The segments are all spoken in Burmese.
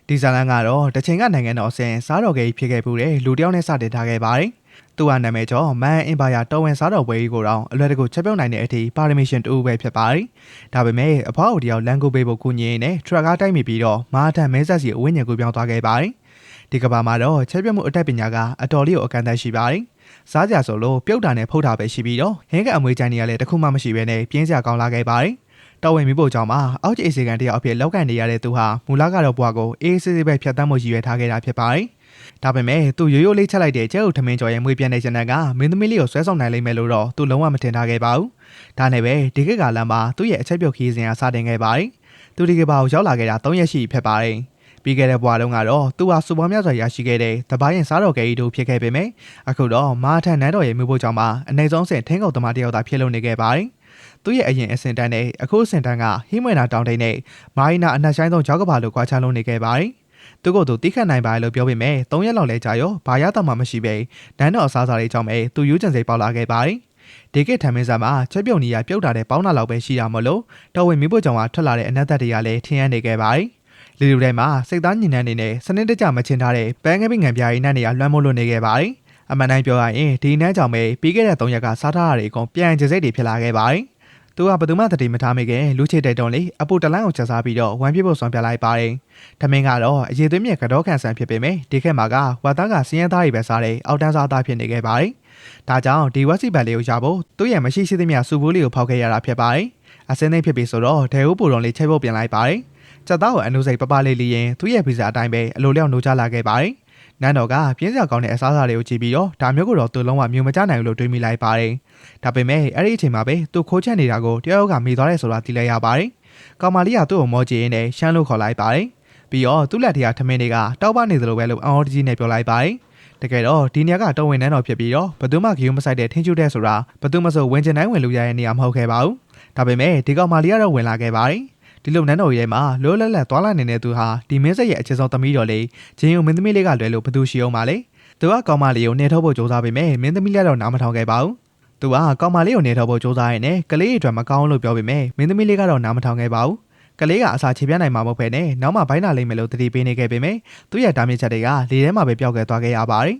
ဒီဇာလန်ကတော့တချိန်ကနိုင်ငံတော်အဆင့်စားတော်ကြီးဖြစ်ခဲ့မှုတဲ့လူတယောက်နဲ့စတင်ထားခဲ့ပါတယ်။သူကနာမည်ကျော်မန်အင်ပါယာတော်ဝင်စားတော်ပွဲကြီးကိုတော့အလွယ်တကူချက်ပြုတ်နိုင်တဲ့အထိပါရမီရှင်တူပဲဖြစ်ပါတယ်။ဒါပေမဲ့အဖွားအိုတယောက်လန်ကိုပေးဖို့ကူညီရင်းနဲ့ထရက်ကားတိုက်မိပြီးတော့မာထန်မဲဆက်စီအဝင်းညံကိုပြောင်းသွားခဲ့ပါတယ်။ဒီကဘာမှာတော့ချက်ပြုတ်မှုအတတ်ပညာကအတော်လေးကိုအကန့်အသတ်ရှိပါတယ်။စားကြဆိုလို့ပြုတ်တာနဲ့ဖုတ်တာပဲရှိပြီးတော့ဟင်းကအမွေးကြိုင်တွေကလည်းတခုမှမရှိဘဲနဲ့ပြင်းစရာကောင်းလာခဲ့ပါတယ်။တော်ဝင်မိဖို့ကြောင့်မှာအောက်ခြေအစီကန်တယောက်အဖြစ်လောက်ကန်နေရတဲ့သူဟာမူလကတော့ဘွားကိုအေးစစ်စစ်ပဲဖြတ်တမ်းမှုရည်ရွယ်ထားခဲ့တာဖြစ်ပါတယ်။ဒါပေမဲ့သူရိုးရိုးလေးချက်လိုက်တဲ့ကျဲဥထမင်းကျော်ရဲ့မွေးပြန့်တဲ့ဇနန်ကမင်းသမီးလေးကိုဆွဲဆောင်နိုင်လိမ့်မယ်လို့တော့သူလုံးဝမထင်ထားခဲ့ပါဘူး။ဒါနဲ့ပဲဒီခေတ်ကာလမှာသူ့ရဲ့အချက်ပြုတ်ခီးစဉ်ကစတင်ခဲ့ပါတယ်။သူဒီကဘာကိုရောက်လာခဲ့တာ3ရက်ရှိဖြစ်ပါတယ်။ပြီးခဲ့တဲ့ဘွားလုံးကတော့သူဟာစူပါများစွာရရှိခဲ့တဲ့တပိုင်းရင်စားတော်ကလေးတို့ဖြစ်ခဲ့ပေမဲ့အခုတော့မာထန်နန်းတော်ရဲ့မှုဖို့ကြောင့်မှအနေဆုံးစဉ်ထင်းကုန်သမားတယောက်သာဖြစ်လို့နေခဲ့ပါတယ်။သူ့ရဲ့အရင်အစင်တန်းနဲ့အခုအစင်တန်းကဟိမွေနာတောင်တိန်နဲ့မိုင်းနာအနှက်ဆိုင်ဆုံးကြောက်ကဘာလို့ကွာခြားလို့နေခဲ့ပါတယ်။သူကိုယ်သူတိခတ်နိုင်ပါလို့ပြောပေမဲ့3ရက်လောက်လဲကြာရောဘာရတော့မှမရှိပဲနန်းတော်အစားအစာတွေကြောင့်ပဲသူယူကျင်စိတ်ပေါက်လာခဲ့ပါတယ်။ဒီကိထမ်းမင်းစားမှာချက်ပြုတ်နေရပြုတ်တာတဲ့ပေါင်းတာလောက်ပဲရှိတာမလို့တော်ဝင်မိဖို့ကြောင့်ထွက်လာတဲ့အနက်သက်တွေကလည်းထင်းရနေခဲ့ပါတယ်။လူတွေမှာစိတ်သားညင်နှန်းနေနဲ့စနစ်တကျမချင်ထားတဲ့ပန်းကပိငံပြားရည်နဲ့နေရလွှမ်းမိုးလို့နေခဲ့ပါတယ်။အမှန်တိုင်းပြောရရင်ဒီနန်းကြောင့်ပဲပြီးခဲ့တဲ့3ရက်ကစားထားတာတွေအကုန်ပြန်ကျစိတ်တွေဖြစ်လာခဲ့ပါတယ်။သူကဘယ်သူမှတတိမထားမိခင်လူချေတဲ့တုံးလေးအပူတလန်းကိုချက်စားပြီးတော့ဝမ်းပြဖို့ဆွမ်းပြလိုက်ပါတယ်။ထမင်းကတော့အရေးသွေးမြက်ကတော့ခံဆန်ဖြစ်ပေမဲ့ဒီခက်မှာကဝါသားကစင်းရဲသားတွေပဲစားတဲ့အောက်တန်းစားသားဖြစ်နေခဲ့ပါတယ်။ဒါကြောင့်ဒီဝက်စီဘတ်လေးကိုရဖို့သူ့ရဲ့မရှိရှိသမျှစူဘူးလေးကိုဖောက်ခဲ့ရတာဖြစ်ပါတယ်။အစင်းသိမ့်ဖြစ်ပြီဆိုတော့ဒဲဦးပူတော်လေးချက်ဖို့ပြင်လိုက်ပါတယ်။ချက်သားကိုအနုစိတ်ပပလေးလီရင်သူ့ရဲ့ဗီဇာအတိုင်းပဲအလိုလျောက်နှိုးချလာခဲ့ပါတယ်။နန်းတော်ကပြင်းစရာကောင်းတဲ့အစားအစာတွေကိုကြည့်ပြီးတော့ဒါမျိုးကိုတော့သူလုံးဝမျိုးမကျနိုင်ဘူးလို့တွေးမိလိုက်ပါတယ်။ဒါပေမဲ့အဲ့ဒီအချိန်မှာပဲသူခိုးချက်နေတာကိုတယောက်ကမိသွားတယ်ဆိုတာသိလိုက်ရပါတယ်။ကောင်မလေးကသူ့ကိုမောကြည့်ရင်းနဲ့ရှမ်းလို့ခေါ်လိုက်ပါတယ်။ပြီးတော့သူ့လက်ထက်ကထမင်းတွေကတောက်ပနေသလိုပဲလို့အော်တကြီးနဲ့ပြောလိုက်ပါတယ်။တကယ်တော့ဒီနေရာကတော်ဝင်နန်းတော်ဖြစ်ပြီးတော့ဘယ်သူမှဂရုမစိုက်တဲ့ထင်းကျူတဲ့ဆိုတာဘယ်သူမှဆိုဝင်ကျင်တိုင်းဝင်လို့ရတဲ့နေရာမဟုတ်ခဲ့ပါဘူး။ဒါပေမဲ့ဒီကောင်မလေးကတော့ဝင်လာခဲ့ပါတယ်။ဒီလိုနန်းတော်ရဲမှာလောလက်လက်သွားလာနေတဲ့သူဟာဒီမင်းဆက်ရဲ့အခြေဆုံးသမီးတော်လေးဂျင်းယုံမင်းသမီးလေးကလွယ်လို့ဘသူရှိအောင်ပါလဲသူကကောင်မလေးကိုနေထုတ်ဖို့ကြိုးစားပေမဲ့မင်းသမီးလေးတော့နားမထောင်ခဲ့ပါဘူးသူကကောင်မလေးကိုနေထုတ်ဖို့ကြိုးစားရင်းနဲ့ကလေးအတွက်မကောင်းလို့ပြောပေမဲ့မင်းသမီးလေးကတော့နားမထောင်ခဲ့ပါဘူးကလေးကအစာချေပြနိုင်မှာမဟုတ်ဘဲနဲ့နောက်မှဘိုင်းလာလိမ့်မယ်လို့တတိပေးနေခဲ့ပေမဲ့သူ့ရဲ့တားမြစ်ချက်တွေကလေထဲမှာပဲပျောက်ခဲ့သွားခဲ့ရပါတယ်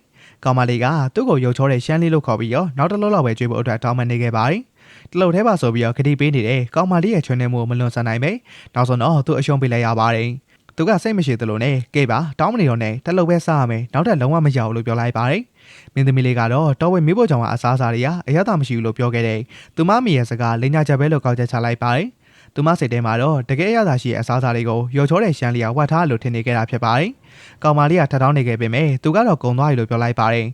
ကောင်မလေးကသူ့ကိုရုပ်ချောတဲ့ရှမ်းလေးလို့ခေါ်ပြီးတော့နောက်တစ်လုံးလောက်ပဲကြွေးဖို့အတွက်တောင်းပန်နေခဲ့ပါတယ်တလို့ထဲပါဆိုပြီးတော့ခတိပေးနေတဲ့ကောင်မလေးရဲ့ချွန်းနေမှုကိုမလွန်ဆန်နိုင်ပဲနောက်ဆုံးတော့သူအရှုံးပေးလိုက်ရပါတယ်သူကစိတ်မရှိသလိုနဲ့ကဲပါတောင်းမနေတော့နဲ့တလို့ပဲစားရမယ်နောက်ထပ်လုံးဝမရဘူးလို့ပြောလိုက်ပါတယ်မင်းသမီးလေးကတော့တော်ဝဲမိဖို့ကြောင့်အစားအစာတွေကအရသာမရှိဘူးလို့ပြောခဲ့တဲ့သူမမိရဲ့စကားလိညာချက်ပဲလို့ကောက်ချက်ချလိုက်ပါတယ်သူမစိတ်ထဲမှာတော့တကယ်အရသာရှိတဲ့အစားအစာတွေကိုရော်ချောတဲ့ရှမ်းလီယာဝတ်ထားလို့ထင်နေခဲ့တာဖြစ်ပါတယ်ကောင်မလေးကထထောင်းနေခဲ့ပေမဲ့သူကတော့ကုံသွားပြီလို့ပြောလိုက်ပါတယ်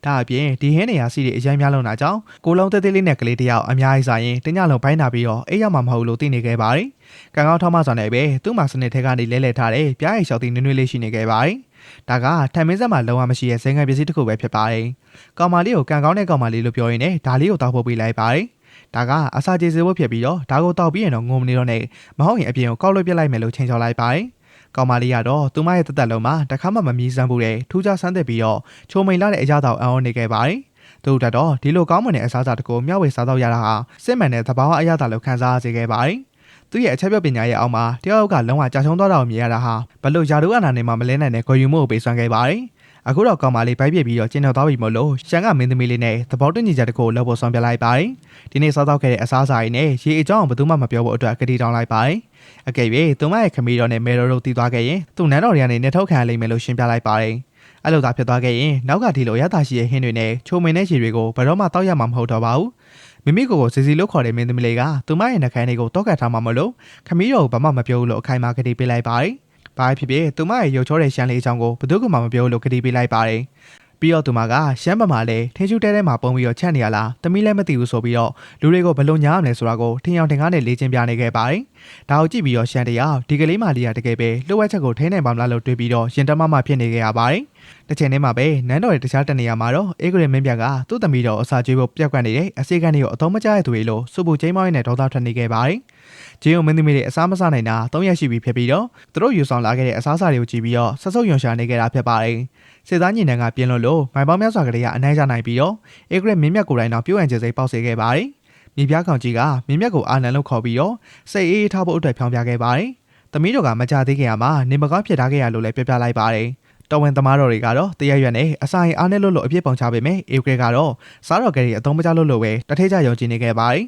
ဒါအပြင်ဒီဟင်းနေရာစီတွေအရင်များလုံးတာကြောင့်ကိုလုံးသေးသေးလေးနဲ့ကလေးတယောက်အများကြီးစားရင်တညလုံးပိုင်းနာပြီးတော့အိပ်ရမှာမဟုတ်လို့သိနေခဲ့ပါတယ်။ကံကောင်းထောက်မဆောင်နေပဲသူ့မှာစနစ်ထဲကနေလဲလဲထားတဲ့ပြားရီလျှောက်သီးနွေ့နွေ့လေးရှိနေခဲ့ပါတယ်။ဒါကထံမင်းဆက်မှာလုံးဝမရှိတဲ့ဇင်ငံပစ္စည်းတစ်ခုပဲဖြစ်ပါတယ်။ကောင်မလေးကိုကံကောင်းတဲ့ကောင်မလေးလို့ပြောရင်းနဲ့ဒါလေးကိုတောက်ဖို့ပေးလိုက်ပါတယ်။ဒါကအစာကျေစေဖို့ဖြစ်ပြီးတော့ဒါကိုတောက်ပြီးရင်တော့ငုံမနေတော့နဲ့မဟုတ်ရင်အပြင်ကိုကောက်လို့ပြလိုက်မယ်လို့ချိန်ချော်လိုက်ပါတယ်။ကောင်မလေးကတော့သူမရဲ့တက်တက်လုံးမှာတခါမှမမြည်စမ်းဘူးတဲ့ထူးခြားဆန်းသက်ပြီးတော့ချိုမိန်လာတဲ့အကြတော့အံ့ဩနေခဲ့ပါတယ်။သူတို့တော့ဒီလိုကောင်းမွန်တဲ့အစားအစာတကူမျှဝေစားတော့ရတာဟာစစ်မှန်တဲ့သဘာဝအရသာလို့ခံစားရစေခဲ့ပါတယ်။သူ့ရဲ့အချက်ပြပညာရဲ့အောက်မှာတယောက်ကလုံးဝကြာချုံသွားတာကိုမြင်ရတာဟာဘလို့ယာတို့အနာနေမှာမလဲနိုင်တဲ့ခေါ်ယူမှုကိုပေးစွမ်းခဲ့ပါတယ်။အခုတော့ကောင်မလေးပိုက်ပြစ်ပြီးတော့ကျင်းတော်သွားပြီမို့လို့ရှန်ကမင်းသမီးလေးနဲ့သဘောတူညီချက်တကူလောက်ဖို့ဆွမ်းပြလိုက်ပါတယ်။ဒီနေ့စားတော့ခဲ့တဲ့အစားအစာတွေနဲ့ရေအကြောင်းဘယ်သူမှမပြောဖို့အတွက်ကတိတောင်းလိုက်ပါတယ်။အကယ်၍သူမရဲ့ခမီးတော်နဲ့မဲတော်တို့တည်သွားခဲ့ရင်သူ့နန်းတော်တွေကနေနေထုတ်ခံရလိမ့်မယ်လို့ရှင်းပြလိုက်ပါတယ်။အဲ့လိုသာဖြစ်သွားခဲ့ရင်နောက်ကဒီလိုရတာရှိရဲ့ဟင်းတွေနဲ့ချိုမင်းတဲ့ခြေတွေကိုဘယ်တော့မှတောက်ရမှာမဟုတ်တော့ပါဘူး။မိမိကိုစီစီလို့ခေါ်တဲ့မင်းသမီးလေးကသူမရဲ့နှာခမ်းတွေကိုတောက်ကတ်ထားမှမလို့ခမီးတော်ကိုဘာမှမပြောဘူးလို့အခိုင်အမာကတိပေးလိုက်ပါတယ်။ဘာဖြစ်ဖြစ်သူမရဲ့ရုပ်ချောတဲ့ရှမ်းလေးအကြောင်းကိုဘယ်သူမှမပြောလို့ကတိပေးလိုက်ပါတယ်။ပြီးတော့သူမကရှမ်းပမာလဲထင်းချူတဲထဲမှာပုံပြီးတော့ချက်နေရလားသမီးလည်းမသိဘူးဆိုပြီးတော့လူတွေကိုဘယ်လိုညားရမလဲဆိုတာကိုထင်အောင်ထင်ကားနဲ့လေ့ကျင့်ပြနေခဲ့ပါတယ်။ဒါကိုကြည့်ပြီးတော့ရှမ်းတယောက်ဒီကလေးမလေးကတကယ်ပဲလှုပ်ဝက်ချက်ကိုထိန်းနိုင်ပါမလားလို့တွေးပြီးတော့ရင်တမမဖြစ်နေခဲ့ရပါတယ်။တစ်ချိန်တည်းမှာပဲနန်းတော်ရဲ့တခြားတနေရာမှာတော့အေဂရမင်းပြကသူ့သမီးတော်အစာကျွေးဖို့ပြက်ကွက်နေတဲ့အစီအကံတွေကိုအသုံးမကျတဲ့သူတွေလို့စုပူချင်းမောင်းနဲ့ဒေါသထွက်နေခဲ့ပါတယ်။ဂျင်းယုံမင်းသမီးတွေအစားမစားနိုင်တာ3ရက်ရှိပြီဖြစ်ပြီးတော့သူတို့ယူဆောင်လာခဲ့တဲ့အစားအစာတွေကိုကြည့်ပြီးတော့ဆက်ဆုပ်ယွန်ရှာနေခဲ့တာဖြစ်ပါတယ်။စစ်သားညီနန်းကပြင်းလို့မိုင်ပေါင်းများစွာကလေးကအနှမ်းကြနိုင်ပြီးတော့အေဂရမင်းမြတ်ကိုယ်တိုင်တော့ပြုတ်အံကျစိပေါက်စေခဲ့ပါတယ်။မိဖုရားကောင်ကြီးကမင်းမြတ်ကိုအာနန်လို့ခေါ်ပြီးတော့စိတ်အေးထားဖို့အတွက်ဖြောင်းပြခဲ့ပါတယ်။ သမီးတော်ကမကြသေးခင်မှာနေမကောင်းဖြစ်ထားခဲ့ရလို့လည်းပြောပြလိုက်ပါတယ်တော်ဝင်သမားတော်တွေကတော့တရရွက်နဲ့အစာရင်အားနဲ့လို့အပြစ်ပုံချပေမဲ့အေဂရကတော့စားတော်ကလေးအသုံးမကျလို့ပဲတထဲကြယုံကြည်နေခဲ့ပါတယ်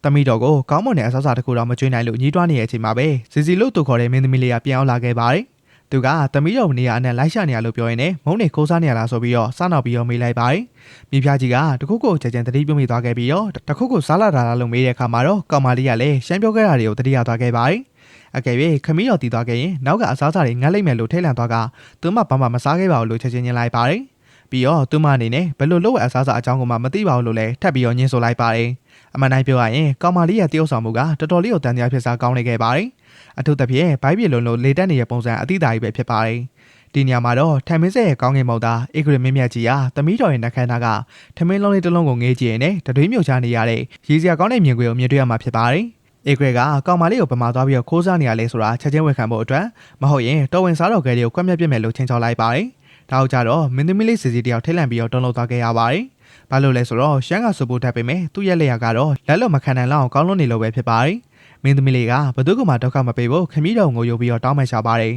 သမီးတော်ကိုကောင်းမွန်တဲ့အစားအစာတစ်ခုတော့မကျွေးနိုင်လို့ညှိတွားနေတဲ့အချိန်မှာပဲစီလို့သူခေါ်တဲ့မင်းသမီးလေးကပြန်အောင်လာခဲ့ပါတယ်သူကသမီးတော်နေရာအနဲ့လိုက်ရှာနေရလို့ပြောရင်းနဲ့မုန်းနေခိုးစားနေရလားဆိုပြီးတော့စားနောက်ပြီးတော့မေးလိုက်ပါတယ်မိဖုရားကြီးကတခုခုချက်ချင်းတတိပြုံးမိသွားခဲ့ပြီးတော့တခုခုစားလာတာလားလို့မေးတဲ့အခါမှာတော့ကောင်မလေးကလည်းရှမ်းပြောခဲ့တာတွေကိုတတိယသွားခဲ့ပါတယ်အကယ်၍ခမီးတော်တည်သွားခဲ့ရင်နောက်ကအစားအစာတွေငတ်လိုက်မယ်လို့ထိတ်လန့်သွားကသူမှဘာမှမစားခဲ့ပါဘူးလို့ချက်ချင်းညင်လိုက်ပါတယ်ပြီးတော့သူမအနေနဲ့ဘယ်လိုလုပ်အစားအစာအကြောင်းကိုမှမသိပါဘူးလို့လည်းထပ်ပြီးတော့ညှင်းဆိုလိုက်ပါတယ်အမှန်တိုင်းပြောရရင်ကောင်မလေးရဲ့တရုပ်ဆောင်မှုကတော်တော်လေးကိုတန်တရားဖြစ်စားကောင်းနေခဲ့ပါတယ်အထူးသဖြင့်ဘိုက်ပြေလုံးလို့လေတက်နေတဲ့ပုံစံအတိအသားကြီးပဲဖြစ်ပါတယ်ဒီနေရာမှာတော့ထမင်းဆက်ရဲ့ကောင်းကင်မုတ်သားအေဂရမင်းမြတ်ကြီးဟာသမီးတော်ရဲ့နှက်ခမ်းသားကထမင်းလုံးလေးတစ်လုံးကိုငေးကြည့်ရင်တတွေးမြုပ်ချနေရတဲ့ရည်စရာကောင်းတဲ့မြင်ကွယ်ကိုမြင်တွေ့ရမှာဖြစ်ပါတယ်အေဂရကကောင်မလေးကိုပမာသွားပြီးတော့ခိုးစားနေရလဲဆိုတာချက်ချင်းဝေခံဖို့အတွက်မဟုတ်ရင်တော်ဝင်စားတော်ကလေးကိုကွက်မြက်ပြစ်မယ်လို့ချင်းချော်လိုက်ပါတယ်ဒါကြောင့်တော့မင်းသမီးလေးစီစီတယောက်ထိတ်လန့်ပြီးတော့တုံးလုံးသွားခဲ့ရပါတယ်ဘာလို့လဲဆိုတော့ရှမ်းကစပူတတ်ပေမဲ့သူ့ရဲ့လက်ရကတော့လက်လုံးမခံနိုင်လောက်ကောင်းလွန်နေလို့ပဲဖြစ်ပါတယ်မင်းသမီးလေးကဘသူကမှဒုက္ခမပေးဖို့ခမီးတော်ကိုယုံပြီးတော့တောင်းပန်ရှာပါတယ်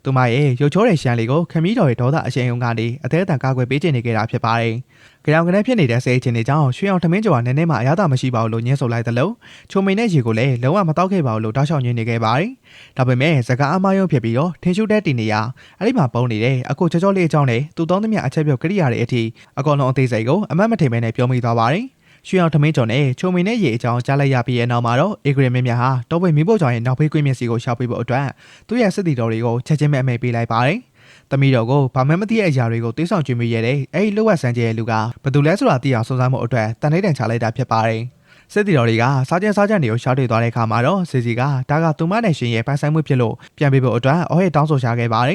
သူမရဲ့ရုပ်ချောတဲ့ရှမ်းလေးကိုခမီးတော်ရဲ့ဒေါသအရှိန်အုံကနေအသေးအတန်ကာကွယ်ပေးချင်နေကြတာဖြစ်ပါတယ်ကြောင်ကနေဖြစ်နေတဲ့ဆဲချင်းတွေကြောင့်ရွှေအောင်ထမင်းကျော်ကနည်းနည်းမှအရသာမရှိပါဘူးလို့ညှင်းဆိုလိုက်သလိုချိုမိန်တဲ့ရေကိုလည်းလုံးဝမတောက်ခဲ့ပါဘူးလို့တောက်လျှောက်ညင်းနေခဲ့ပါတယ်ဒါပေမဲ့စကားအမားယုံဖြစ်ပြီးတော့ထင်းရှူတဲ့တီနေရအဲ့ဒီမှာပုံနေတဲ့အခုချောချောလေးအကြောင်းနဲ့သူသုံးသမျှအချက်ပြုတ်ကရိယာတွေအထိအကောင်လုံးအသေးစိတ်ကိုအမတ်မထိန်မဲနဲ့ပြောမိသွားပါတယ်ရွှေအောင်ထမင်းကျော်နဲ့ချိုမိန်နဲ့ရေအကြောင်းကြားလိုက်ရပြီးရဲ့နောက်မှာတော့အေဂရမင်းမြတ်ဟာတောပိတ်မီးဖို့ကြောင့်ရဲ့နောက်ဖေးကွင်းမျက်စိကိုရှောက်ပေးဖို့အတွက်သူ့ရဲ့စစ်တီတော်တွေကိုချက်ချင်းပဲအမိတ်ပေးလိုက်ပါတယ်သမီးတော်ကိုဘာမှမသိတဲ့အရာတွေကိုတွေးဆောင်ကြည့်မိရတဲ့အဲ့ဒီလှုပ်ဝက်ဆန်းကျဲရဲ့လူကဘသူလဲဆိုတာသိအောင်စုံစမ်းမှုအတွက်တန်လေးတန်ချလိုက်တာဖြစ်ပါတယ်စစ်တီတော်တွေကစားကြံတွေကိုရှားတွေ့သွားတဲ့အခါမှာတော့စီစီကဒါကသူမနဲ့ရှင်ရဲ့ပိုင်ဆိုင်မှုဖြစ်လို့ပြန်ပေးဖို့အတွက်အော်ဟစ်တောင်းဆိုရှာခဲ့ပါတယ်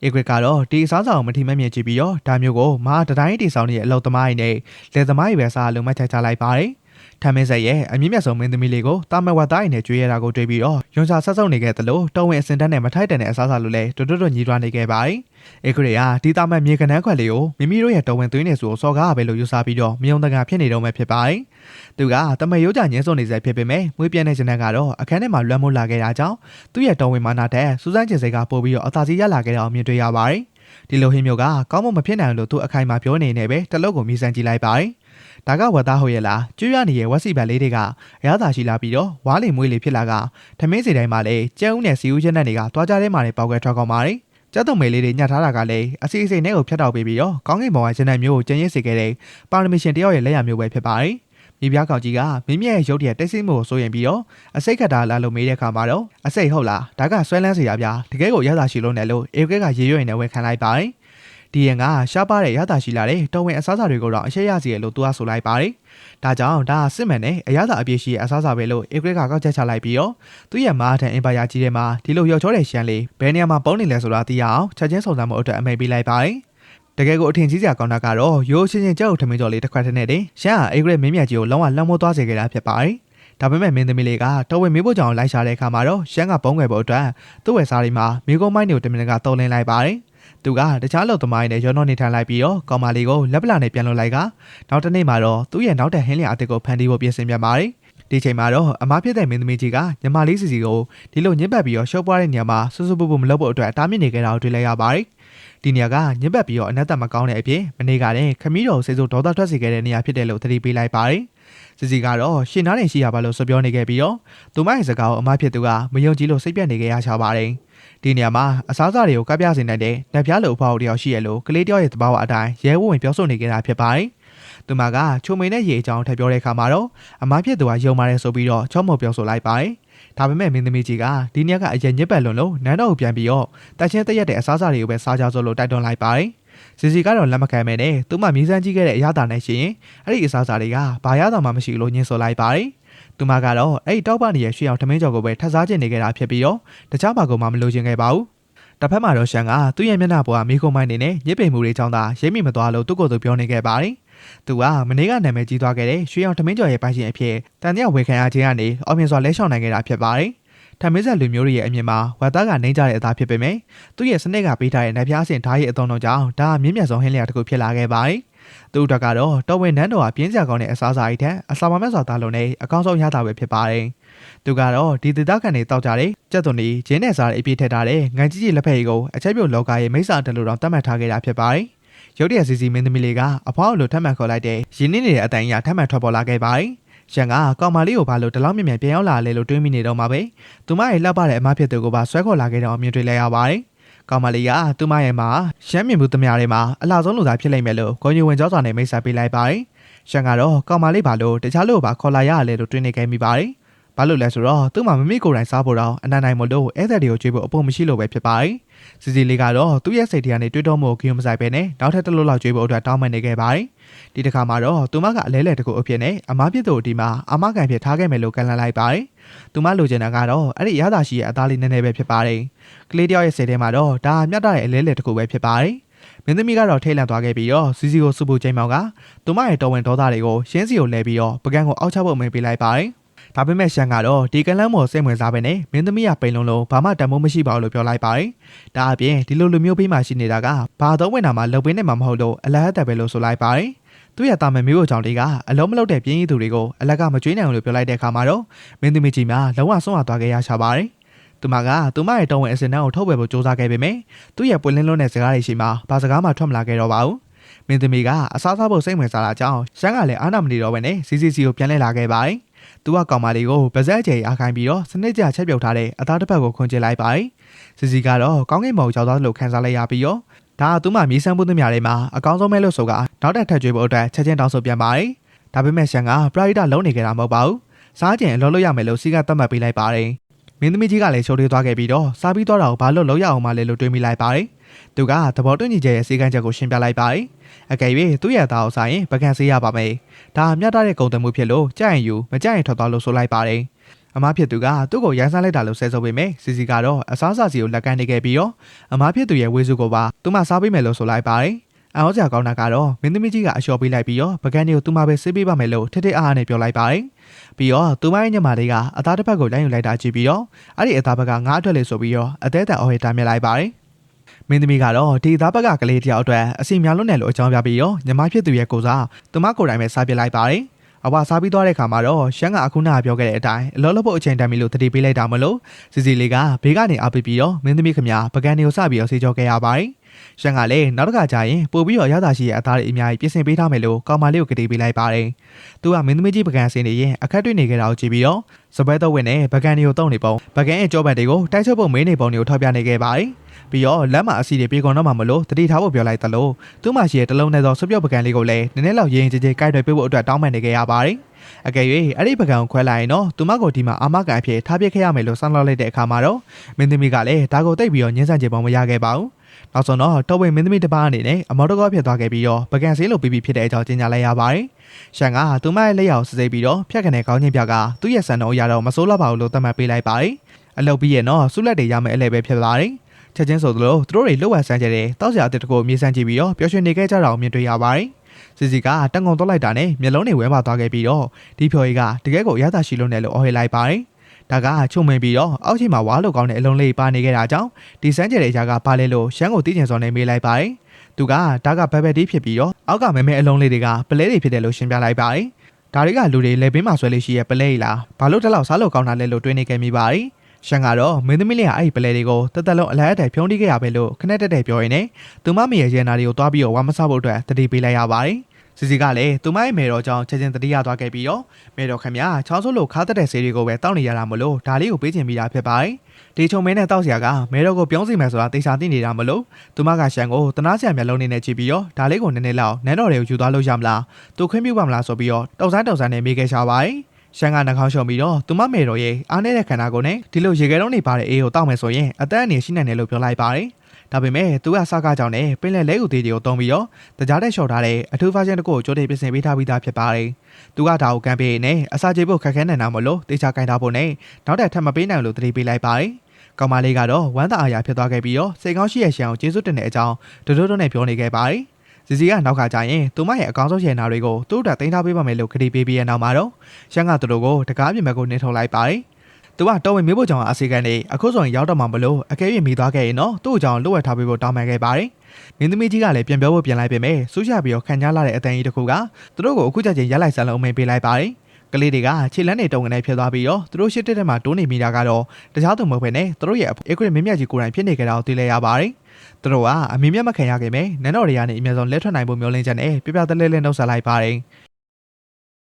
အေဂရကတော့ဒီအစားအစာကိုမထိမမြင်ကြည့်ပြီးတော့ဒါမျိုးကိုမဟာတတိုင်းတီဆောင်နေတဲ့အလုပ်သမားတွေနဲ့လယ်သမားတွေပဲစားလုံးမချလိုက်ပါတယ်ထမင်းဆက်ရဲ့အမြင့်မြတ်ဆုံးမင်းသမီးလေးကိုတာမဝတ်သားရင်နဲ့ကြွေးရတာကိုတွေ့ပြီးတော့ယွန်စာဆက်ဆုပ်နေခဲ့သလိုတော်ဝင်အစင်တန်းနဲ့မထိုက်တန်တဲ့အစားအစာလိုလဲတွတ်ညီးတွားနေခဲ့ပါတယ်အေဂရကဒီတာမတ်မြေကနန်းခွက်လေးကိုမိမိတို့ရဲ့တော်ဝင်သွင်းနေဆိုစော်ကားပဲလို့ယူဆပြီးတော့မယုံတကာဖြစ်နေတော့မှဖြစ်ပါတယ်သူကတမရိုးကြညင်းစုံနေစေဖြစ်ပေမဲ့မွေးပြန်းတဲ့ဂျန်နက်ကတော့အခန်းထဲမှာလွှမ်းမိုးလာခဲ့တာကြောင့်သူ့ရဲ့တော်ဝင်မာနာတဲ့စူးစမ်းကျင်စိတ်ကပို့ပြီးတော့အသာစီးရလာခဲ့တာကိုမြင်တွေ့ရပါတယ်ဒီလိုဟင်းမျိုးကကောင်းမမဖြစ်နိုင်လို့သူအခိုင်အမာပြောနေနေပဲတလုတ်ကိုမြည်ဆန်းကြည့်လိုက်ပါတယ်ဒါကဝတ်သားဟုတ်ရဲ့လားကျွေးရနေရဲ့ဝက်စီဘက်လေးတွေကအရသာရှိလာပြီးတော့ဝါးလီမွေးလီဖြစ်လာကထမင်းစီတိုင်းမှာလည်းကျဲဦးနဲ့စီဦးချက်နဲ့တွေကတွားကြတဲ့မှာတွေပေါက်ကွဲထွက်ကုန်ပါတယ်ကျက်တုံမေလေးတွေညှက်ထားတာကလည်းအစီအစိမ်နဲ့ကိုဖျက်တောက်ပေးပြီးတော့ကောင်းကင်ဘုံကဂျန်နက်မျိုးကိုကျင်းရစ်စေခဲ့တဲ့ပါရမီရှင်တယောက်ရဲ့လက်ရမျိုးပဲဖြစ်ပါတယ်မိဖုရားကောင်ကြီးကမင်းမြတ်ရဲ့ရုပ်တရက်တိတ်ဆိတ်မှုကိုစိုးရင်ပြီးတော့အစိတ်ခတ်တာလာလို့မေးတဲ့အခါမှာတော့အစိတ်ဟုတ်လားဒါကဆွဲလန်းစရာဗျာတကယ်ကိုရသာရှိလို့နဲ့လို့အေကဲကရေရွံ့နေဝယ်ခံလိုက်ပါတယ်ဒီရင်ကရှားပါတဲ့ရသာရှိလာတဲ့တော်ဝင်အစားအစာတွေကိုတော့အရှက်ရစီရလို့သူကဆိုလိုက်ပါတယ်ဒါကြောင့်ဒါစစ်မှန်တဲ့အရသာအပြည့်ရှိတဲ့အစားအစာပဲလို့အေကဲကကောက်ချက်ချလိုက်ပြီးတော့သူ့ရဲ့မားထန်အင်ပါယာကြီးထဲမှာဒီလိုရောက်ချောတဲ့ရှမ်းလေးဘယ်နေရာမှာပုံနေလဲဆိုတာသိရအောင်ချက်ချင်းစုံစမ်းမှုအတွက်အမိန့်ပေးလိုက်ပါတယ်တကယ်ကိုအထင်ကြီးစရာကောင်းတာကတော့ရိုးချင်းချင်းကြောက်ထမင်းကြော်လေးတစ်ခွက်ထက်နဲ့တင်ရှမ်းဟာအေဂရက်မင်းမြတ်ကြီးကိုလုံးဝလွှမ်းမိုးသွားစေခဲ့တာဖြစ်ပါတယ်။ဒါပေမဲ့မင်းသမီးလေးကတော်ဝင်မေးဖို့ကြောင့်လိုက်ရှာတဲ့အခါမှာတော့ရှမ်းကပုံးွယ်ဖို့အတွက်သူ့ဝယ်စားလေးမှာမိကုန်းမိုင်းတွေကိုတမင်ကတုံးလင်းလိုက်ပါတယ်။သူကတခြားလုံသမားတွေနဲ့ရောနှောနေထိုင်လိုက်ပြီးတော့ကောင်မလေးကိုလက်ပလာနဲ့ပြန်လွှတ်လိုက်ကနောက်တစ်နေ့မှာတော့သူ့ရဲ့နောက်ထပ်ဟင်းလျာအတစ်ကိုဖန်တီးဖို့ပြင်ဆင်ပြန်ပါတယ်။ဒီချိန်မှာတော့အမားဖြစ်တဲ့မင်းသမီးကြီးကညီမလေးစီစီကိုဒီလိုညစ်ပတ်ပြီးတော့ရှုပ်ပွားတဲ့နေရာမှာဆူဆူပူပူမလုပ်ဖို့အတွက်တားမြစ်နေကြတာကိုတွေ့လိုက်ရပါတယ်။ဒီနေရာကညစ်ပတ်ပြီးတော့အနက်သက်မကောင်းတဲ့အပြင်မနေ့ကလည်းခမီးတော်စိတ်ဆိုးဒေါသထွက်စေခဲ့တဲ့နေရာဖြစ်တယ်လို့သတိပေးလိုက်ပါတယ်။စီစီကတော့ရှင်နားနေရှိရပါလို့ဆိုပြောနေခဲ့ပြီးတော့သူမရဲ့စကားကိုအမားဖြစ်သူကမယုံကြည်လို့စိတ်ပြတ်နေခဲ့ရချပါတယ်။ဒီနေရာမှာအစားအစာတွေကိုကပ်ပြစေနိုင်တဲ့လက်ပြားလိုအဖောက်တယောက်ရှိရလို့ကလေးတယောက်ရဲ့သဘာဝအတိုင်းရဲဝံ့ပြောဆိုနေခဲ့တာဖြစ်ပါတယ်။သူမကချိုမိန်နဲ့ရေအကြောင်းထပ်ပြောတဲ့အခါမှာတော့အမားဖြစ်သူကယုံပါတယ်ဆိုပြီးတော့ချောမော်ပြောဆိုလိုက်ပါတယ်။ဒါပေမဲ့မင်းသမီးကြီးကဒီနေ့ကအရင်ညစ်ပတ်လွန်လို့နန်းတော်ကိုပြန်ပြီးတော့တက်ချင်းတရက်တဲ့အစားအစာတွေကိုပဲစားကြစို့လို့တိုက်တွန်းလိုက်ပါတယ်။စီစီကတော့လက်မခံမဲနဲ့သူမမြည်စမ်းကြည့်ခဲ့တဲ့အရာတာနဲ့ရှင်အဲ့ဒီအစားအစာတွေကဘာရတာမှမရှိလို့ညှင်းဆိုလိုက်ပါတယ်။သူမကတော့အဲ့ဒီတောက်ပနေရဲ့ရွှေအောင်ထမင်းကြော်ကိုပဲထပ်စားကျင်နေခဲ့တာဖြစ်ပြီးတော့တခြားဘာကိုမှမလိုချင်ခဲ့ပါဘူး။တစ်ဖက်မှာတော့ရှန်ကသူ့ရဲ့မျက်နှာပေါ်ကမိခုံမိုင်းနေနဲ့ညစ်ပိန်မှုတွေကြောင့်သာရိပ်မိမသွားလို့သူ့ကိုယ်သူပြောနေခဲ့ပါတယ်။သူကမနေ့ကနာမည်ကြီးသွားခဲ့တဲ့ရွှေအောင်ထမင်းကြော်ရဲ့ပိုင်ရှင်အဖြစ်တန်တရားဝေခံရခြင်းကနေအောင်မြင်စွာလဲလျှောက်နိုင်ခဲ့တာဖြစ်ပါတယ်။ထမင်းဆက်လူမျိုးတွေရဲ့အမြင်မှာဝတ်သားကနှိမ့်ကြတဲ့အသားဖြစ်ပေမဲ့သူ့ရဲ့စနစ်ကပေးထားတဲ့နက်ပြားစင်ဓာတ်ရဲ့အသုံးတော်ကြောင့်ဒါမြင့်မြတ်ဆုံးဟင်းလျာတစ်ခုဖြစ်လာခဲ့ပါတယ် သူတို့ကတော့တော်ဝင်နန်းတော်ကပြင်းစရာကောင်းတဲ့အစားအစာတွေထက်အစာမမဲ့စွာသားလုံးနဲ့အကောင်းဆုံးရတာပဲဖြစ်ပါတယ်။သူကတော့ဒီဒေသခံတွေတောက်ကြတဲ့ကြက်သွန်တွေဂျင်းနဲ့စားတဲ့အပြည့်ထည့်ထားတဲ့ငန်းကြီးကြီးလက်ဖက်ရည်ကိုအချက်ပြုတ်လောကရဲ့မိစ္ဆာတလူတော်တတ်မှတ်ထားခဲ့တာဖြစ်ပါတယ်။ရုတ်တရက်စီစီမင်းသမီးလေးကအဖွားလိုထပ်မှန်ခေါ်လိုက်တဲ့ရင်းနှီးနေတဲ့အတိုင်အရာထပ်မှန်ထွက်ပေါ်လာခဲ့ပါတယ်။ရန်ကကောင်မလေးကိုဘာလို့ဒီလောက်မြင်မြန်ပြန်ရောက်လာလဲလို့တွေးမိနေတော့မှပဲသူမရဲ့လှပတဲ့အမဖြစ်သူကိုပါဆွဲခေါ်လာခဲ့တော့မြင်တွေ့လိုက်ရပါတယ်။ကောင်မလေးကသူမရဲ့မှာရှမ်းမြင်မှုသမျှတွေမှာအလှဆုံးလူသားဖြစ်လိမ့်မယ်လို့ဂုဏ်ယူဝင်ကြောစွာနဲ့မိတ်ဆက်ပေးလိုက်ပါတယ်။ရန်ကတော့ကောင်မလေးဘာလို့တခြားလူကိုပါခေါ်လာရလဲလို့တွေးနေခဲ့မိပါတယ်။ဘာလို့လဲဆိုတော့သူ့မှာမမေကိုယ်တိုင်စားဖို့တော့အနန္နိုင်မလို့ဧည့်သည်တွေကိုကြွေးဖို့အဖို့မရှိလို့ပဲဖြစ်ပါတယ်။စီစီလေးကတော့သူ့ရဲ့စိတ်ထဲကနေတွေးတော့မှုကိုဂရုမစိုက်ပဲနဲ့နောက်ထပ်တစ်လို့လောက်ကြွေးဖို့အတွက်တောင်းပန်နေခဲ့ပါတယ်။ဒီတစ်ခါမှာတော့သူမကအလဲလဲတကူအဖြစ်နဲ့အမားပြစ်သူဒီမှာအမကန်ဖြစ်ထားခဲ့မယ်လို့ကန့်လန့်လိုက်ပါတယ်။သူမလိုချင်တာကတော့အဲ့ဒီရသာရှိရဲ့အသားလေးနည်းနည်းပဲဖြစ်ပါတယ်။ကလေးတယောက်ရဲ့စိတ်ထဲမှာတော့ဒါမျှတတဲ့အလဲလဲတကူပဲဖြစ်ပါတယ်။မင်းသမီးကတော့ထိတ်လန့်သွားခဲ့ပြီးတော့စီစီကိုစုဖို့ချိန်မောင်ကသူမရဲ့တော်ဝင်ဒေါသတွေကိုရှင်းစီကိုလဲပြီးတော့ပကံကိုအောက်ချဖို့အမိန့်ပေးလိုက်ပါတယ်။ဒါပေမဲ့ရှန်ကတော့ဒီကလန်းမော်စိတ်ဝင်စားပဲနဲ့မင်းသမီးကပိန်လုံးလုံးဘာမှတန်ဖိုးမရှိပါဘူးလို့ပြောလိုက်ပါတယ်။ဒါအပြင်ဒီလိုလူမျိုးပေးမှရှိနေတာကဘာတော့ဝင်တာမှလုံပင်းနဲ့မှမဟုတ်လို့အလဟတ်တက်ပဲလို့ဆိုလိုက်ပါတယ်။သူ့ရဲ့တာမန်မျိုးကြောင့်တွေကအလုံးမလုံးတဲ့ပြင်းရည်သူတွေကိုအလက်ကမကျွေးနိုင်ဘူးလို့ပြောလိုက်တဲ့အခါမှာတော့မင်းသမီးကြီးမှလုံးဝဆုံးသွားခဲ့ရရှာပါတယ်။သူမကသူမရဲ့တော်ဝင်အစင်တန်းကိုထုတ်ပယ်ဖို့စူးစမ်းခဲ့ပေမဲ့သူ့ရဲ့ပွင့်လင်းလွန်းတဲ့စကားတွေရှိမှဘာစကားမှထွက်မလာခဲ့တော့ပါဘူး။မင်းသမီးကအစားစားဖို့စိတ်ဝင်စားတာကြောင့်ရှမ်းကလည်းအားနာမနေတော့ဘဲနဲ့စီစီကိုပြန်လဲလာခဲ့ပါတယ်။သူကကောင်မလေးကိုပါဇက်ကျဲအားခိုင်းပြီးတော့စနစ်ကျချက်ပြုတ်ထားတဲ့အသားတစ်ဖက်ကိုခွန်ကျစ်လိုက်ပါတယ်။စီစီကတော့ကောင်းကင်ဘုံရောက်သွားလို့ခံစားလိုက်ရပြီးတော့ဒါကသူမှမြေဆန်းမှုသမျှတွေမှာအကောင်းဆုံးပဲလို့ဆိုကနောက်ထပ်ထပ်ကြွေးဖို့အတွက်ချက်ချင်းတောင်းဆိုပြန်ပါတယ်။ဒါပေမဲ့ရှန်ကပရိုက်တာလုံးနေကြတာမဟုတ်ပါဘူး။စားကျင်အလုပ်လုပ်ရမယ်လို့စီကသတ်မှတ်ပေးလိုက်ပါတယ်။မင်းသမီးကြီးကလည်းချိုးထွေးသွားခဲ့ပြီးတော့စားပြီးတော့တာကိုဘာလို့လုပ်ရအောင်မလဲလို့တွေးမိလိုက်ပါတယ်။သူကသဘောတူညီချက်ရဲ့စီကံချက်ကိုရှင်းပြလိုက်ပါတယ်။အကယ်၍သူ့ရဲ့သားကိုစားရင်ပကံစေးရပါမယ်။ဒါမျှတတဲ့ကုန်သွယ်မှုဖြစ်လို့ကြိုက်ရင်ယူမကြိုက်ရင်ထွက်သွားလို့ဆိုလိုက်ပါတယ်။အမားဖြစ်သူကသူ့ကိုရိုင်းစားလိုက်တာလို့ဆဲဆိုပေမဲ့စီစီကတော့အစားအစာစီကိုလက်ကမ်းနေခဲ့ပြီးတော့အမားဖြစ်သူရဲ့ဝေစုကိုပါသူမှစားပေးမယ်လို့ဆိုလိုက်ပါတယ်။အော်စရာကောင်းတာကတော့မင်းသမီးကြီးကအလျှော်ပေးလိုက်ပြီးတော့ပကံတွေကိုသူမှပဲဆေးပေးပါမယ်လို့ထစ်ထစ်အားအားနဲ့ပြောလိုက်ပါတယ်။ပြီးတော့သူမရဲ့ညမလေးကအသားတစ်ဖက်ကိုလိုက်ယူလိုက်တာကြည့်ပြီးတော့အဲ့ဒီအသားဘက်ကငါးအတွက်လေးဆိုပြီးတော့အသေးအံအော်ဟစ်တာမြင်လိုက်ပါတယ်။မင်းသမီးကတော့ဒီသားဘက်ကကလေးတယောက်အတွက်အစီများလွန်းတယ်လို့အကြောင်းပြပြီးတော့ညီမဖြစ်သူရဲ့ကိုစားသူမကိုယ်တိုင်ပဲစားပြလိုက်ပါတယ်။အဝါစားပြီးသွားတဲ့ခါမှာတော့ရှမ်းကအခုနကပြောခဲ့တဲ့အတိုင်းအလောလဖို့အချိန်တန်ပြီလို့တတိပေးလိုက်တာမလို့စီစီလေးကဘေးကနေအားပေးပြီးတော့မင်းသမီးခမပကံတွေကိုစပြီးတော့ဆေးကြောခဲ့ရပါတယ်။ရှမ်းကလည်းနောက်တစ်ခါကျရင်ပို့ပြီးတော့ရတာရှိရဲ့အသားတွေအများကြီးပြင်ဆင်ပေးထားမယ်လို့ကောင်မလေးကိုကတိပေးလိုက်ပါတယ်။သူကမင်းသမီးကြီးပကံစင်နေရင်အခက်တွေ့နေကြတာကိုကြည့်ပြီးတော့စပွဲတော့ဝင်နဲ့ပကံတွေကိုတုံးနေပုံပကံရဲ့ကြောပတ်တွေကိုတိုက်ချုပ်ဖို့မင်းနေပုံတွေကိုထောက်ပြနေခဲ့ပါတယ်။ပြီးတော့လက်မအစီတွေပြေကုန်တော့မှမလို့တတိထားဖို့ပြောလိုက်သလိုသူ့မှာရှိတဲ့တလုံးနဲ့သောဆွပြုတ်ပကံလေးကိုလည်းနည်းနည်းလောက်ရင်ကြည်ကြည်ကိုက်တွေပေးဖို့အတွက်တောင်းပန်နေခဲ့ရပါတယ်။အကယ်၍အဲ့ဒီပကံကိုခွဲလိုက်ရင်တော့သူမကိုဒီမှာအာမကန်အဖြစ်ထားပစ်ခဲ့ရမယ်လို့ဆောင်းလောက်လိုက်တဲ့အခါမှာတော့မင်းသမီးကလည်းဒါကိုတိတ်ပြီးတော့ညှင်းဆန်ချင်ပုံမရခဲ့ပါဘူး။နောက်ဆုံးတော့တော်ဝင်မင်းသမီးတစ်ပါးအနေနဲ့အမော်တကောဖြစ်သွားခဲ့ပြီးတော့ပကံဆေးလိုပြီးဖြစ်တဲ့အကြောင်းကြေညာလိုက်ရပါတယ်။ရှန်ကသူမရဲ့လက်ရောက်စစ်စစ်ပြီးတော့ဖြတ်ကနေခေါင်းချင်းပြကသူ့ရဲ့ဆန်တော်ရတော့မစိုးလောက်ပါဘူးလို့သတ်မှတ်ပေးလိုက်ပါတယ်။အလုပ်ပြီးရင်တော့ဆုလက်တွေရမယ်အလဲပဲဖြစ်ပါတယ်။ချက်ချင်းဆိုသလိုသူတို့တွေလှုပ်ဝက်ဆန်းကြတဲ့တောက်စရာအတစ်တကိုမြေဆန်းကြည့်ပြီးတော့ပျော်ရွှင်နေခဲ့ကြတာကိုမြင်တွေ့ရပါတယ်။စီစီကတန်ကုန်တော့လိုက်တာနဲ့မျက်လုံးတွေဝဲပါသွားခဲ့ပြီးတော့ဒီဖြော်ရီကတကယ်ကိုအရသာရှိလို့နဲ့လို့အော်ဟစ်လိုက်ပါတယ်။ဒါကချုံမင်းပြီးတော့အောက်ချိန်မှာဝါလို့ကောင်းတဲ့အလုံးလေးပါနေခဲ့တာကြောင့်ဒီစမ်းကြတဲ့အရာကဘာလဲလို့ရှမ်းကိုသိကျင်စော်နေမေးလိုက်ပါတယ်။သူကဒါကဘက်ဘက်တီးဖြစ်ပြီးတော့အောက်ကမဲမဲအလုံးလေးတွေကပလဲတွေဖြစ်တယ်လို့ရှင်းပြလိုက်ပါတယ်။ဒါတွေကလူတွေလက်ဘေးမှာဆွဲလေးရှိရဲ့ပလဲကြီးလားဘာလို့တလောက်စားလို့ကောင်းတာလဲလို့တွေးနေခဲ့မိပါတယ်။ရှန်ကတော့မင်းသမီးလေးကအဲ့ဒီပလဲတွေကိုတသက်လုံးအလားအတိုင်းဖြုံးတီးခဲ့ရပဲလို့ခနဲ့တက်ပြောရင်းနဲ့သူမမေရဲ့ရဲနာတွေကိုတွားပြီးတော့ဝါမစားဖို့အတွက်တတိပေးလိုက်ရပါတယ်။စီစီကလည်းသူမရဲ့မေတော်ကြောင့်ချက်ချင်းတတိရသွားခဲ့ပြီးတော့မေတော်ခင်ဗျာချောင်းစိုးလို့ခါတက်တဲ့ဆေးတွေကိုပဲတောက်နေရတာမလို့ဒါလေးကိုပေးချင်မိတာဖြစ်ပါတယ်။ဒီချုံမင်းနဲ့တောက်စရာကမေတော်ကိုပြောင်းစီမယ်ဆိုတာတေချာသိနေတာမလို့သူမကရှန်ကိုတနာစရာမျက်လုံးနဲ့ကြည့်ပြီးတော့ဒါလေးကိုနည်းနည်းလောက်နန်းတော်တွေကိုယူသွားလို့ရမလားသူခွင့်ပြုပါမလားဆိုပြီးတော့တုံဆိုင်နဲ့မေးခဲ့ရှာပါတယ်။ရှန်ကနှာခေါင်းရှုံပြီးတော့သူမမေတော်ရဲ့အားနေတဲ့ခန္ဓာကိုယ်နဲ့ဒီလိုရေခဲလုံးတွေပါတဲ့အေးကိုတောက်မယ်ဆိုရင်အသက်အန္တရာယ်ရှိနိုင်တယ်လို့ပြောလိုက်ပါတယ်။ဒါပေမဲ့သူကစားကားကြောင့်နဲ့ပင်လယ်လဲဥသေးတွေကိုတုံးပြီးတော့တကြားတဲ့လျှော်ထားတဲ့အထူးဖာရှင်တစ်ခုကိုကြိုးတိတ်ပြင်ဆင်ပေးထားပြီးသားဖြစ်ပါတယ်။သူကဒါကိုကမ်းပေးနေအစာကြေဖို့ခက်ခဲနေတာမလို့တေချာကင်ထားဖို့နဲ့နောက်ထပ်ထပ်မပေးနိုင်လို့တတိပေးလိုက်ပါတယ်။ကောင်မလေးကတော့ဝမ်းသာအားရဖြစ်သွားခဲ့ပြီးတော့စိတ်ကောင်းရှိရဲ့ရှန်ကိုကျေးဇူးတင်တဲ့အကြောင်းတိုးတိုးနဲ့ပြောနေခဲ့ပါတယ်။စီစီကနောက်ခါကျရင်သူမရဲ့အကောင်းဆုံးရှယ်နာတွေကိုသူ့အတွက်တင်ထားပေးပါမယ်လို့ခရီးပေးပြီးရနောက်မှာတော့ရှန်ကသူတို့ကိုတကားပြင်ဘက်ကိုနှင်ထုတ်လိုက်ပါတယ်။သူကတော်ဝင်မေးဖို့ကြောင့်အစီကံနေအခုဆိုရင်ရောက်တော့မှမလို့အကဲ၍မိသွားခဲ့ရင်တော့သူ့အကြောင်းလွတ်ဝက်ထားပေးဖို့တောင်းပန်ခဲ့ပါတယ် မင်းသမီးကြီးကလည်းပြန်ပြောဖို့ပြန်လိုက်ပေမဲ့စူးရပြီးတော့ခံကြလာတဲ့အတန်ကြီးတစ်ခုကသူတို့ကိုအခုချက်ချင်းရက်လိုက်ဆန်းလုံးအမိန်ပေးလိုက်ပါတယ်ကလေးတွေကခြေလန်းတွေတုံကနေဖြစ်သွားပြီးတော့သူတို့ရှစ်တက်တက်မှာတိုးနေမိတာကတော့တခြားသူမဟုတ်ဘဲနဲ့သူတို့ရဲ့အေကွေမင်းမြတ်ကြီးကိုယ်တိုင်ဖြစ်နေကြတာကိုသိလဲရပါတယ်သူတို့ကအမေမြတ်မခံရခင်ပဲနန်းတော်တွေကနေအများဆုံးလက်ထွက်နိုင်ဖို့မျှော်လင့်ချက်နဲ့ပြပြတလဲလဲနှုတ်ဆက်လိုက်ပါတယ်